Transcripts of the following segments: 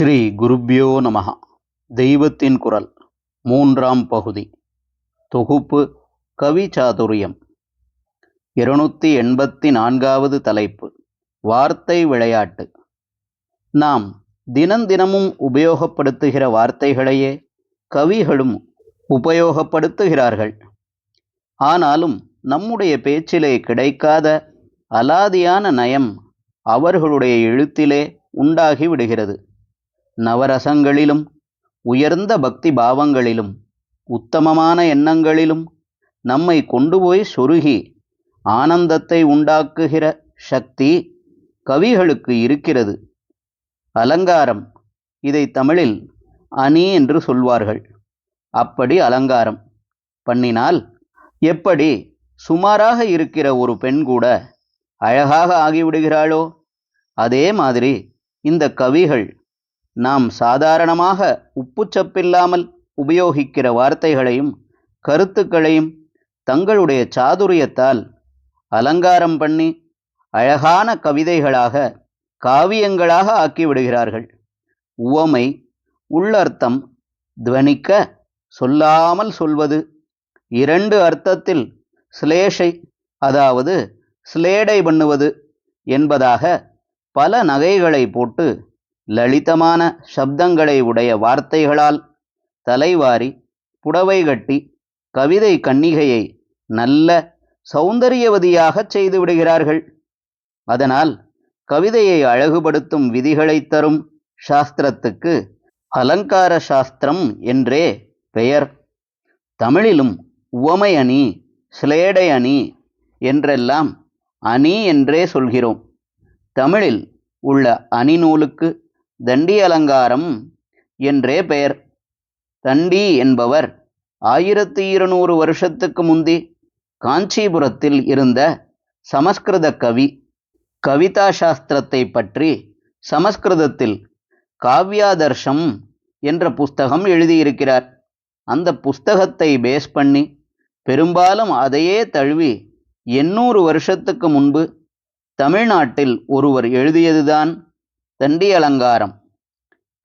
ஸ்ரீ குருப்யோ நமஹ. தெய்வத்தின் குரல் மூன்றாம் பகுதி. தொகுப்பு கவி சாதுரியம். 284வது தலைப்பு. வார்த்தை விளையாட்டு. நாம் தினந்தினமும் உபயோகப்படுத்துகிற வார்த்தைகளையே கவிகளும் உபயோகப்படுத்துகிறார்கள். ஆனாலும் நம்முடைய பேச்சிலே கிடைக்காத அலாதியான நயம் அவர்களுடைய எழுத்திலே உண்டாகி விடுகிறது. நவரசங்களிலும் உயர்ந்த பக்தி பாவங்களிலும் உத்தமமான எண்ணங்களிலும் நம்மை கொண்டு போய் சொருகி ஆனந்தத்தை உண்டாக்குகிற சக்தி கவிகளுக்கு இருக்கிறது. அலங்காரம், இதை தமிழில் அணி என்று சொல்வார்கள். அப்படி அலங்காரம் பண்ணினால் எப்படி சுமாராக இருக்கிற ஒரு பெண் கூட அழகாக ஆகிவிடுகிறாளோ, அதே மாதிரி இந்த கவிகள் நாம் சாதாரணமாக உப்புச்சப்பில்லாமல் உபயோகிக்கிற வார்த்தைகளையும் கருத்துக்களையும் தங்களுடைய சாதுரியத்தால் அலங்காரம் பண்ணி அழகான கவிதைகளாக, காவியங்களாக ஆக்கிவிடுகிறார்கள். உவமை, உள்ளர்த்தம், துவனிக்க, சொல்லாமல் சொல்வது, இரண்டு அர்த்தத்தில் சிலேஷை, அதாவது ஸ்லேடை பண்ணுவது என்பதாக பல நகைகளை போட்டு லலிதமான சப்தங்களை உடைய வார்த்தைகளால் தலைவாரி புடவை கட்டி கவிதை கன்னிகையை நல்ல சௌந்தரியவதியாகச் செய்து விடுகிறார்கள். அதனால் கவிதையை அழகுபடுத்தும் விதிகளை தரும் சாஸ்திரத்துக்கு அலங்கார சாஸ்திரம் என்றே பெயர். தமிழிலும் உவமை அணி, ஸ்லேடை அணி என்றெல்லாம் அணி என்றே சொல்கிறோம். தமிழில் உள்ள அணி நூலுக்கு தண்டி அலங்காரம் என்றே பெயர். தண்டி என்பவர் 1200 வருஷத்துக்கு முந்தி காஞ்சிபுரத்தில் இருந்த சமஸ்கிருத கவி. கவிதா சாஸ்திரத்தை பற்றி சமஸ்கிருதத்தில் காவ்யாதர்ஷம் என்ற புஸ்தகம் எழுதியிருக்கிறார். அந்த புஸ்தகத்தை பேஸ் பண்ணி பெரும்பாலும் அதையே தழுவி 800 வருஷத்துக்கு முன்பு தமிழ்நாட்டில் ஒருவர் எழுதியதுதான் தண்டி அலங்காரம்.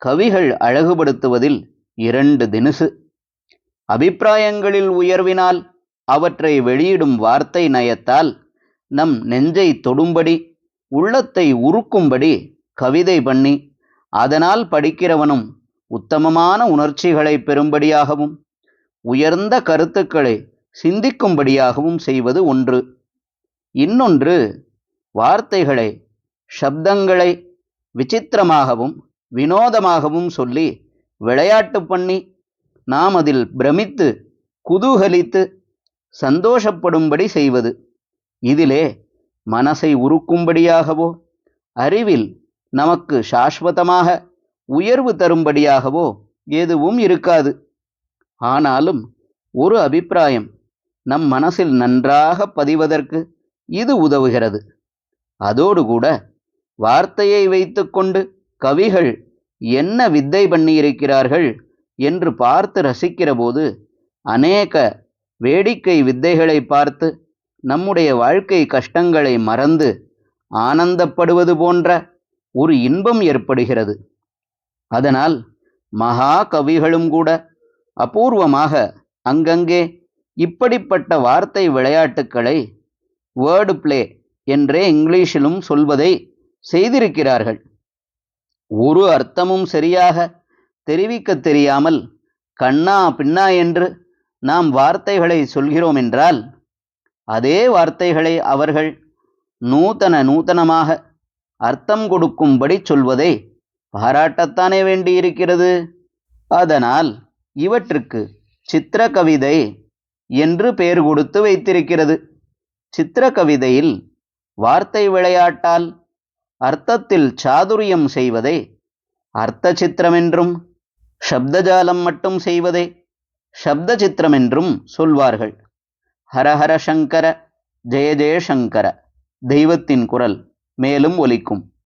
கவிகள் அழகுபடுத்துவதில் 2 தினுசு. அபிப்பிராயங்களில் உயர்வினால் அவற்றை வெளியிடும் வார்த்தை நயத்தால் நம் நெஞ்சை தொடும்படி, உள்ளத்தை உருக்கும்படி கவிதை பண்ணி அதனால் படிக்கிறவனும் உத்தமமான உணர்ச்சிகளை பெறும்படியாகவும் உயர்ந்த கருத்துக்களை சிந்திக்கும்படியாகவும் செய்வது ஒன்று. இன்னொன்று, வார்த்தைகளை, சப்தங்களை விசித்திரமாகவும் வினோதமாகவும் சொல்லி விளையாட்டு பண்ணி நாம் அதில் பிரமித்து குதூகலித்து சந்தோஷப்படும்படி செய்வது. இதிலே மனசை உருக்கும்படியாகவோ அறிவில் நமக்கு சாஸ்வதமாக உயர்வு தரும்படியாகவோ எதுவும் இருக்காது. ஆனாலும் ஒரு அபிப்பிராயம் நம் மனசில் நன்றாக பதிவதற்கு இது உதவுகிறது. அதோடு கூட வார்த்தையை வைத்துக்கொண்டு கவிகள் என்ன வித்தை பண்ணியிருக்கிறார்கள் என்று பார்த்து ரசிக்கிற போது அநேக வேடிக்கை வித்தைகளை பார்த்து நம்முடைய வாழ்க்கை கஷ்டங்களை மறந்து ஆனந்தப்படுவது போன்ற ஒரு இன்பம் ஏற்படுகிறது. அதனால் மகா கவிகளும் கூட அபூர்வமாக அங்கங்கே இப்படிப்பட்ட வார்த்தை விளையாட்டுக்களை வேர்டு பிளே என்றே இங்கிலீஷிலும் சொல்வதை செய்திருக்கிறார்கள். ஒரு அர்த்தமும் சரியாக தெரிவிக்க தெரியாமல் கண்ணா பின்னா என்று நாம் வார்த்தைகளை சொல்கிறோம் என்றால், அதே வார்த்தைகளை அவர்கள் நூதனமாக அர்த்தம் கொடுக்கும்படி சொல்வதை பாராட்டத்தானே வேண்டியிருக்கிறது. அதனால் இவற்றுக்கு சித்திர கவிதை என்று பெயர் கொடுத்து வைத்திருக்கிறது. சித்திர கவிதையில் வார்த்தை விளையாட்டால் அர்த்தத்தில் சாதுரியம் செய்வதை அர்த்த சித்திரம் என்றும், சப்தஜாலம் மட்டும் செய்வதை சப்த சித்திரம் என்றும் சொல்வார்கள். ஹரஹர சங்கர, ஜெய ஜெய சங்கர. தெய்வத்தின் குரல் மேலும் ஒலிக்கும்.